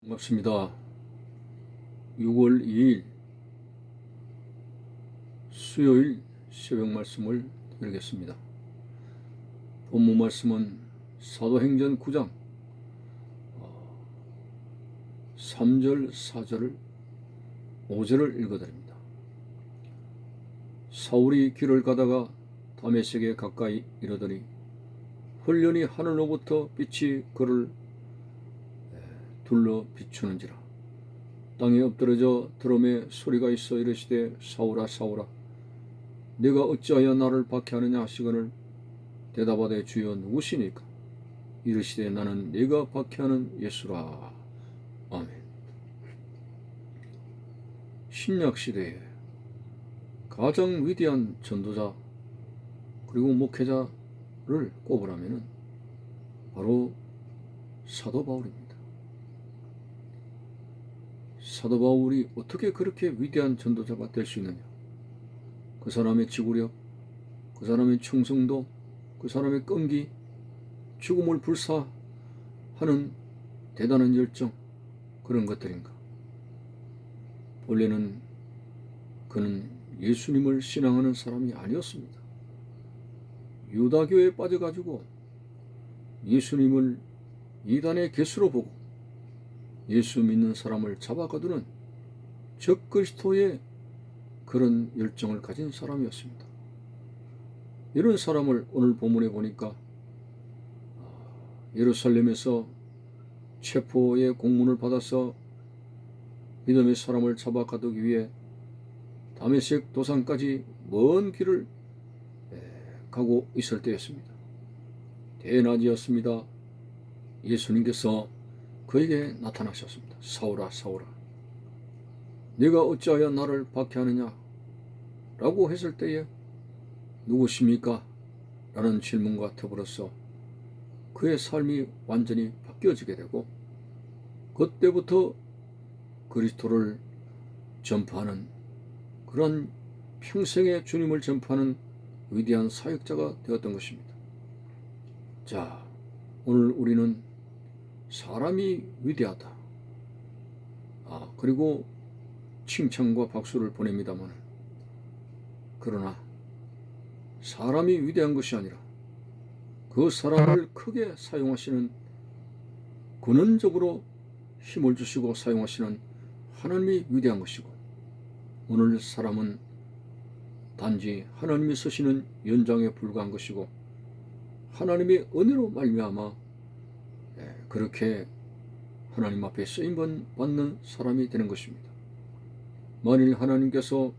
반갑습니다. 6월 2일 수요일 새벽 말씀을 드리겠습니다. 본문 말씀은 사도행전 9장 3절, 4절을 5절을 읽어드립니다. 사울이 길을 가다가 다메섹에 가까이 이르더니 홀련히 하늘로부터 빛이 그를 둘러 비추는지라. 땅에 엎드러져 드럼에 소리가 있어 이르시되 사울아 사울아 네가 어찌하여 나를 박해하느냐 하시거늘 대답하되 주여 누구시니까? 이르시되 나는 네가 박해하는 예수라. 아멘. 신약시대에 가장 위대한 전도자 그리고 목회자를 꼽으라면 바로 사도 바울입니다. 사도 바울이 어떻게 그렇게 위대한 전도자가 될 수 있느냐? 그 사람의 지구력, 그 사람의 충성도, 그 사람의 끈기, 죽음을 불사하는 대단한 열정, 그런 것들인가? 원래는 그는 예수님을 신앙하는 사람이 아니었습니다. 유다교에 빠져가지고 예수님을 이단의 개수로 보고 예수 믿는 사람을 잡아가두는 적그리스도의 그런 열정을 가진 사람이었습니다. 이런 사람을 오늘 본문에 보니까 예루살렘에서 체포의 공문을 받아서 믿음의 사람을 잡아가두기 위해 다메섹 도상까지 먼 길을 가고 있을 때였습니다. 대낮이었습니다. 예수님께서 그에게 나타나셨습니다. 사울아 사울아 네가 어찌하여 나를 박해하느냐 라고 했을 때에 누구십니까? 라는 질문과 더불어서 그의 삶이 완전히 바뀌어지게 되고 그때부터 그리스도를 전파하는 그런 평생의 주님을 전파하는 위대한 사역자가 되었던 것입니다. 자, 오늘 우리는 사람이 위대하다. 그리고 칭찬과 박수를 보냅니다만 그러나 사람이 위대한 것이 아니라 그 사람을 크게 사용하시는 근원적으로 힘을 주시고 사용하시는 하나님이 위대한 것이고 오늘 사람은 단지 하나님이 쓰시는 연장에 불과한 것이고 하나님의 은혜로 말미암아 그렇게 하나님 앞에 쓰임받는 사람이 되는 것입니다. 만일 하나님께서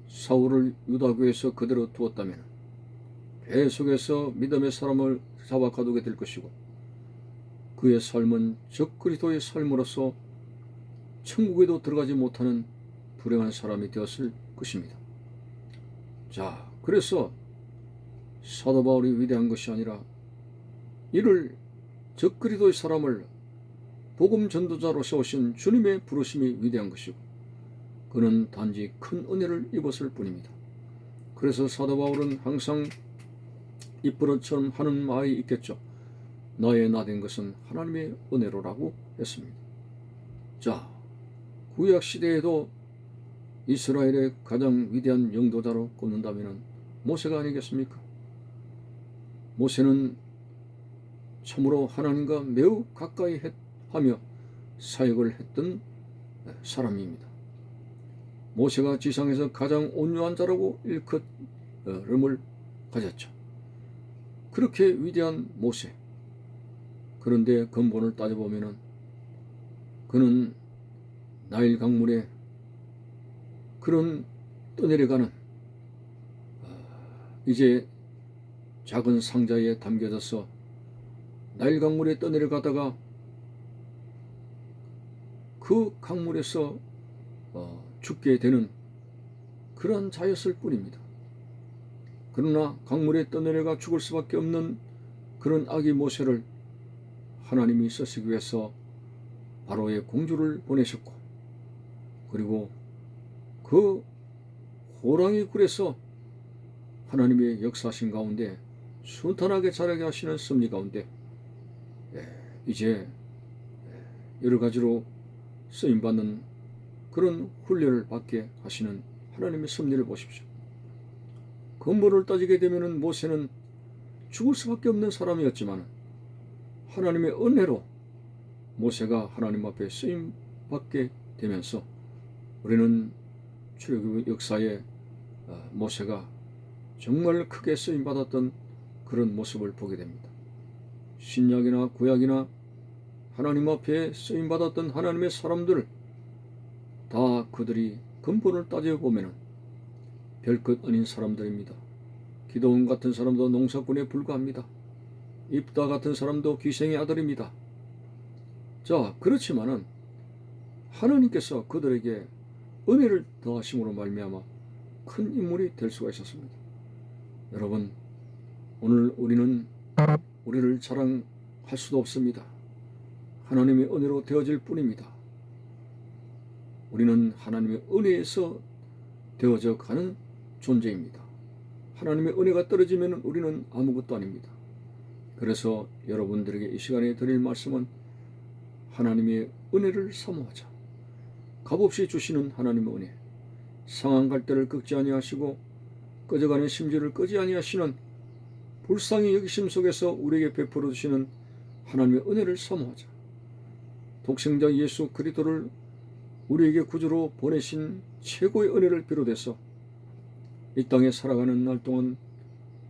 사울을 유다교에서 그대로 두었다면 계속해서 믿음의 사람을 잡아 가두게 될 것이고 그의 삶은 적그리스도의 삶으로서 천국에도 들어가지 못하는 불행한 사람이 되었을 것입니다. 자, 그래서 사도 바울이 위대한 것이 아니라 이를 적그리스도의 사람을 복음 전도자로 세우신 주님의 부르심이 위대한 것이고 그는 단지 큰 은혜를 입었을 뿐입니다. 그래서 사도 바울은 항상 입버릇처럼 하는 말이 있겠죠. 나의 나된 것은 하나님의 은혜로라고 했습니다. 자, 구약 시대에도 이스라엘의 가장 위대한 영도자로 꼽는다면 모세가 아니겠습니까? 모세는 참으로 하나님과 매우 가까이 하며 사역을 했던 사람입니다. 모세가 지상에서 가장 온유한 자라고 일컫음을 가졌죠. 그렇게 위대한 모세. 그런데 근본을 따져보면 그는 나일 강물에 그런 떠내려가는 이제 작은 상자에 담겨져서 나일 강물에 떠내려가다가 그 강물에서 죽게 되는 그런 자였을 뿐입니다. 그러나 강물에 떠내려가 죽을 수밖에 없는 그런 아기 모세를 하나님이 쓰시기 위해서 바로의 공주를 보내셨고 그리고 그 호랑이 굴에서 하나님의 역사하신 가운데 순탄하게 자라게 하시는 섭리 가운데 이제 여러 가지로 쓰임받는 그런 훈련을 받게 하시는 하나님의 섭리를 보십시오. 근본을 따지게 되면 모세는 죽을 수밖에 없는 사람이었지만 하나님의 은혜로 모세가 하나님 앞에 쓰임받게 되면서 우리는 출애굽 역사에 모세가 정말 크게 쓰임받았던 그런 모습을 보게 됩니다. 신약이나 구약이나 하나님 앞에 쓰임받았던 하나님의 사람들 다 그들이 근본을 따져보면 별것 아닌 사람들입니다. 기도원 같은 사람도 농사꾼에 불과합니다. 입다 같은 사람도 귀생의 아들입니다. 자, 그렇지만은 하나님께서 그들에게 은혜를 더하심으로 말미암아 큰 인물이 될 수가 있었습니다. 여러분, 오늘 우리는 우리를 자랑할 수도 없습니다. 하나님의 은혜로 되어질 뿐입니다. 우리는 하나님의 은혜에서 되어져 가는 존재입니다. 하나님의 은혜가 떨어지면 우리는 아무것도 아닙니다. 그래서 여러분들에게 이 시간에 드릴 말씀은 하나님의 은혜를 사모하자. 값없이 주시는 하나님의 은혜, 상한 갈대를 꺾지 아니하시고 꺼져가는 심지를 끄지 아니하시는 불쌍히 여기심 속에서 우리에게 베풀어 주시는 하나님의 은혜를 사모하자. 독생자 예수 그리스도를 우리에게 구주로 보내신 최고의 은혜를 비롯해서 이 땅에 살아가는 날 동안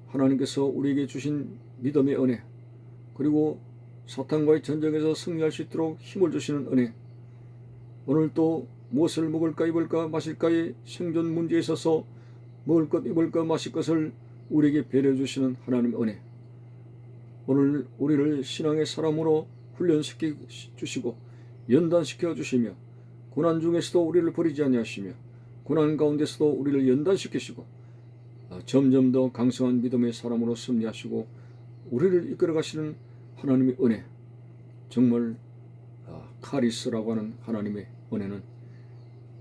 하나님께서 우리에게 주신 믿음의 은혜, 그리고 사탄과의 전쟁에서 승리할 수 있도록 힘을 주시는 은혜, 오늘 또 무엇을 먹을까 입을까 마실까의 생존 문제에 있어서 먹을 것 입을 것 마실 것을 우리에게 배려해 주시는 하나님의 은혜, 오늘 우리를 신앙의 사람으로 훈련시켜 주시고 연단시켜 주시며 고난 중에서도 우리를 버리지 아니하시며 고난 가운데서도 우리를 연단시키시고 점점 더 강성한 믿음의 사람으로 승리하시고 우리를 이끌어 가시는 하나님의 은혜, 정말 카리스라고 하는 하나님의 은혜는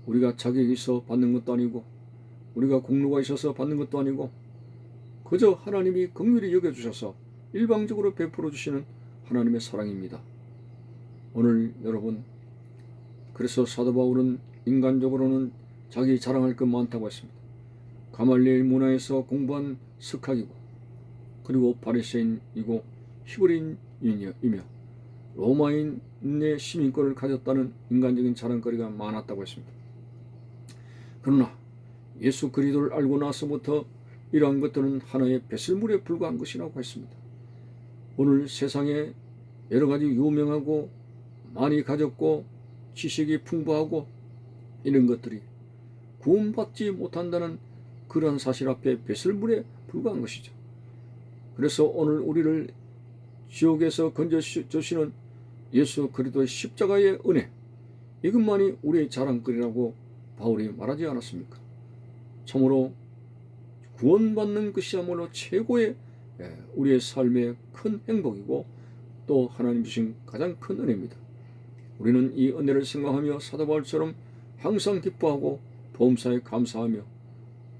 우리가 자격이 있어 받는 것도 아니고 우리가 공로가 있어서 받는 것도 아니고 그저 하나님이 긍휼히 여겨주셔서 일방적으로 베풀어 주시는 하나님의 사랑입니다. 오늘 여러분, 그래서 사도 바울은 인간적으로는 자기 자랑할 것 많다고 했습니다. 가말리엘 문화에서 공부한 석학이고 그리고 바리새인이고 히브리인이며 로마인의 시민권을 가졌다는 인간적인 자랑거리가 많았다고 했습니다. 그러나 예수 그리스도를 알고 나서부터 이러한 것들은 하나의 배설물에 불과한 것이라고 했습니다. 오늘 세상에 여러 가지 유명하고 많이 가졌고 지식이 풍부하고 이런 것들이 구원받지 못한다는 그러한 사실 앞에 배설물에 불과한 것이죠. 그래서 오늘 우리를 지옥에서 건져주시는 예수 그리스도의 십자가의 은혜, 이것만이 우리의 자랑거리라고 바울이 말하지 않았습니까? 참으로 구원받는 것이야말로 최고의 우리의 삶의 큰 행복이고 또 하나님 주신 가장 큰 은혜입니다. 우리는 이 은혜를 생각하며 사도 바울처럼 항상 기뻐하고 범사에 감사하며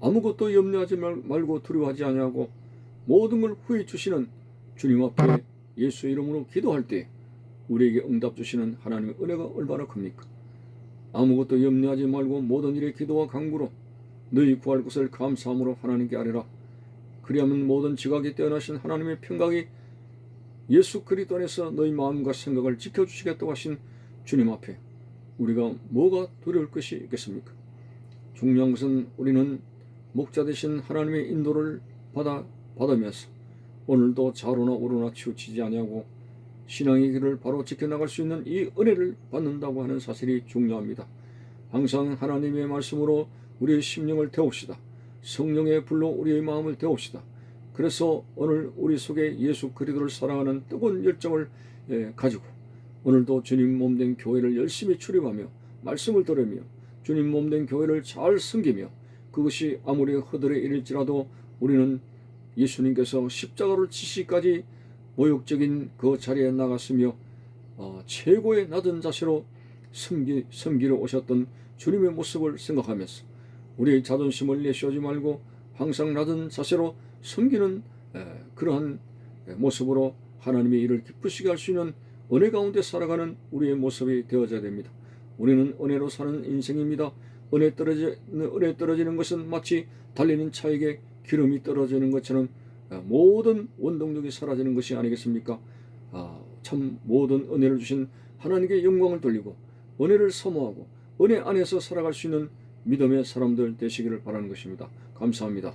아무것도 염려하지 말고 두려워하지 아니하고 모든 걸 후히 주시는 주님 앞에 예수 이름으로 기도할 때 우리에게 응답 주시는 하나님의 은혜가 얼마나 큽니까? 아무것도 염려하지 말고 모든 일에 기도와 간구로 너희 구할 것을 감사함으로 하나님께 아뢰라. 그리하면 모든 지각이 뛰어나신 하나님의 평강이 예수 그리스도 안에서 너희 마음과 생각을 지켜주시겠다고 하신 주님 앞에 우리가 뭐가 두려울 것이 있겠습니까? 중요한 것은 우리는 목자 되신 하나님의 인도를 받으면서 오늘도 좌로나 우로나 치우치지 아니하고 신앙의 길을 바로 지켜나갈 수 있는 이 은혜를 받는다고 하는 사실이 중요합니다. 항상 하나님의 말씀으로 우리의 심령을 태웁시다. 성령의 불로 우리의 마음을 태웁시다. 그래서 오늘 우리 속에 예수 그리스도를 사랑하는 뜨거운 열정을 가지고 오늘도 주님 몸된 교회를 열심히 출입하며 말씀을 들으며 주님 몸된 교회를 잘 섬기며 그것이 아무리 허들의 일일지라도 우리는 예수님께서 십자가를 지시까지 모욕적인 그 자리에 나갔으며 최고의 낮은 자세로 섬기러 오셨던 주님의 모습을 생각하면서 우리의 자존심을 내쉬지 말고 항상 낮은 자세로 섬기는 그러한 모습으로 하나님의 일을 기쁘시게 할 수 있는 은혜 가운데 살아가는 우리의 모습이 되어져야 됩니다. 우리는 은혜로 사는 인생입니다. 은혜 떨어지는 것은 마치 달리는 차에게 기름이 떨어지는 것처럼 모든 원동력이 사라지는 것이 아니겠습니까? 참 모든 은혜를 주신 하나님께 영광을 돌리고 은혜를 사모하고 은혜 안에서 살아갈 수 있는 믿음의 사람들 되시기를 바라는 것입니다. 감사합니다.